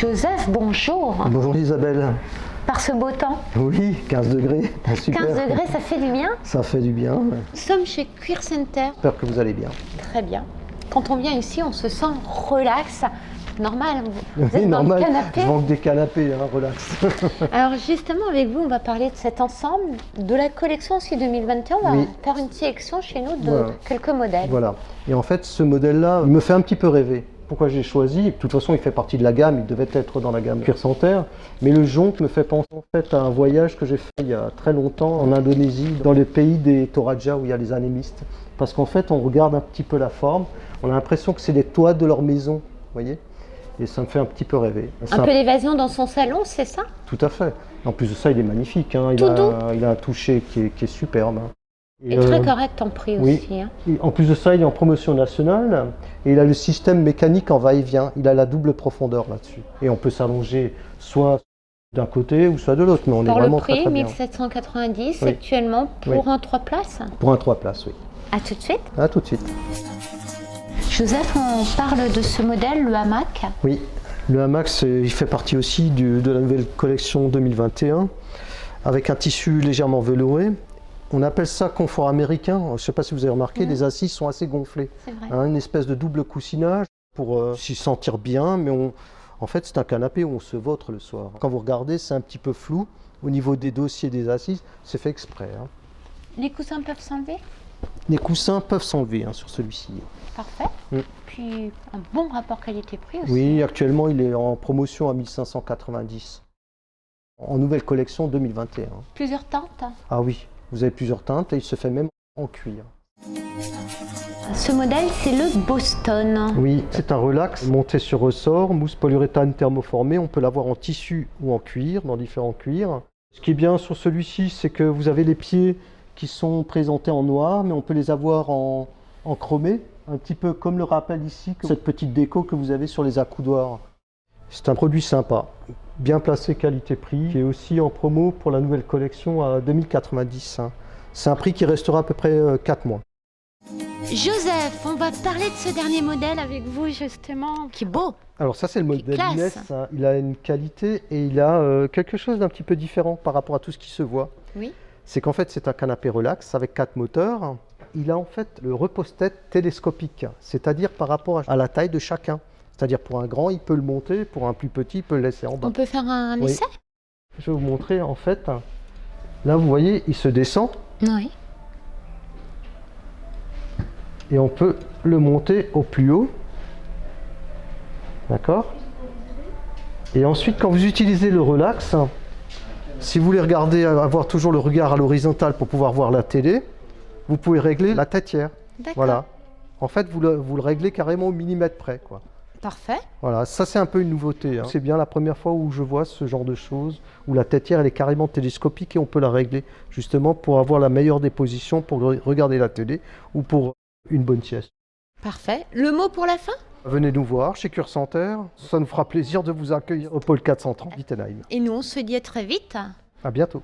Joseph, bonjour. Bonjour Isabelle. Par ce beau temps. Oui, 15 degrés. Super. 15 degrés, ça fait du bien. Ça fait du bien. Nous sommes chez Cuir Center. J'espère que vous allez bien. Très bien. Quand on vient ici, on se sent relax. Normal, vous êtes Oui, dans normal. le canapé. Je manque des canapés, hein, relax. Alors justement, avec vous, on va parler de cet ensemble, de la collection aussi 2021. On va Oui. faire une sélection chez nous de Voilà. quelques modèles. Voilà. Et en fait, ce modèle-là, il me fait un petit peu rêver. Pourquoi j'ai choisi? De toute façon, il fait partie de la gamme, il devait être dans la gamme Cuir Center. Mais le jonc me fait penser en fait à un voyage que j'ai fait il y a très longtemps en Indonésie, dans le pays des Toraja où il y a les animistes. Parce qu'en fait, on regarde un petit peu la forme, on a l'impression que c'est les toits de leur maison, vous voyez? Et ça me fait un petit peu rêver. Un peu l'évasion dans son salon, c'est ça? Tout à fait. En plus de ça, il est magnifique. Hein. Il a un toucher qui est superbe. Hein. Et très correct en prix oui. aussi. Hein. En plus de ça, il est en promotion nationale et il a le système mécanique en va-et-vient. Il a la double profondeur là-dessus. Et on peut s'allonger soit d'un côté ou soit de l'autre. Mais on est vraiment très bien. Pour le prix, 1790 oui. actuellement pour un 3 places. Pour un 3 places, oui. À tout de suite. À tout de suite. Joseph, on parle de ce modèle, le hamac. Oui, le hamac, il fait partie aussi de la nouvelle collection 2021 avec un tissu légèrement velouré. On appelle ça confort américain. Je ne sais pas si vous avez remarqué, les assises sont assez gonflées. C'est vrai. Hein, une espèce de double coussinage pour s'y sentir bien, mais en fait c'est un canapé où on se vautre le soir. Quand vous regardez, c'est un petit peu flou au niveau des dossiers des assises, c'est fait exprès. Hein. Les coussins peuvent s'enlever? Les coussins peuvent s'enlever sur celui-ci. Parfait. Puis un bon rapport qualité-prix aussi. Oui, actuellement il est en promotion à 1590. En nouvelle collection 2021. Plusieurs teintes? Ah oui, vous avez plusieurs teintes et il se fait même en cuir. Ce modèle, c'est le Boston. Oui, c'est un relax monté sur ressort, mousse polyuréthane thermoformée. On peut l'avoir en tissu ou en cuir, dans différents cuirs. Ce qui est bien sur celui-ci, c'est que vous avez les pieds qui sont présentés en noir, mais on peut les avoir en chromé, un petit peu comme le rappelle ici, cette petite déco que vous avez sur les accoudoirs. C'est un produit sympa, bien placé qualité-prix, qui est aussi en promo pour la nouvelle collection à 2090. C'est un prix qui restera à peu près 4 mois. Joseph, on va parler de ce dernier modèle avec vous justement, qui est beau. Alors ça c'est le modèle classe. Inès, il a une qualité et il a quelque chose d'un petit peu différent par rapport à tout ce qui se voit. Oui. C'est qu'en fait c'est un canapé relax avec 4 moteurs. Il a en fait le repose-tête télescopique, c'est-à-dire par rapport à la taille de chacun. C'est-à-dire pour un grand, il peut le monter, pour un plus petit, il peut le laisser en bas. On peut faire un essai? Je vais vous montrer en fait. Là vous voyez, il se descend. Oui. Et on peut le monter au plus haut. D'accord? Et ensuite, quand vous utilisez le relax, si vous voulez regarder, avoir toujours le regard à l'horizontale pour pouvoir voir la télé, vous pouvez régler la têtière. D'accord. Voilà. En fait, vous le réglez carrément au millimètre près, quoi. Parfait. Voilà, ça c'est un peu une nouveauté. Hein. C'est bien la première fois où je vois ce genre de choses, où la têtière elle est carrément télescopique et on peut la régler justement pour avoir la meilleure des positions pour regarder la télé ou pour une bonne sieste. Parfait. Le mot pour la fin? Venez nous voir chez Cuir Center, ça nous fera plaisir de vous accueillir au pôle 430 Wittenheim. Et nous, on se dit à très vite. À bientôt.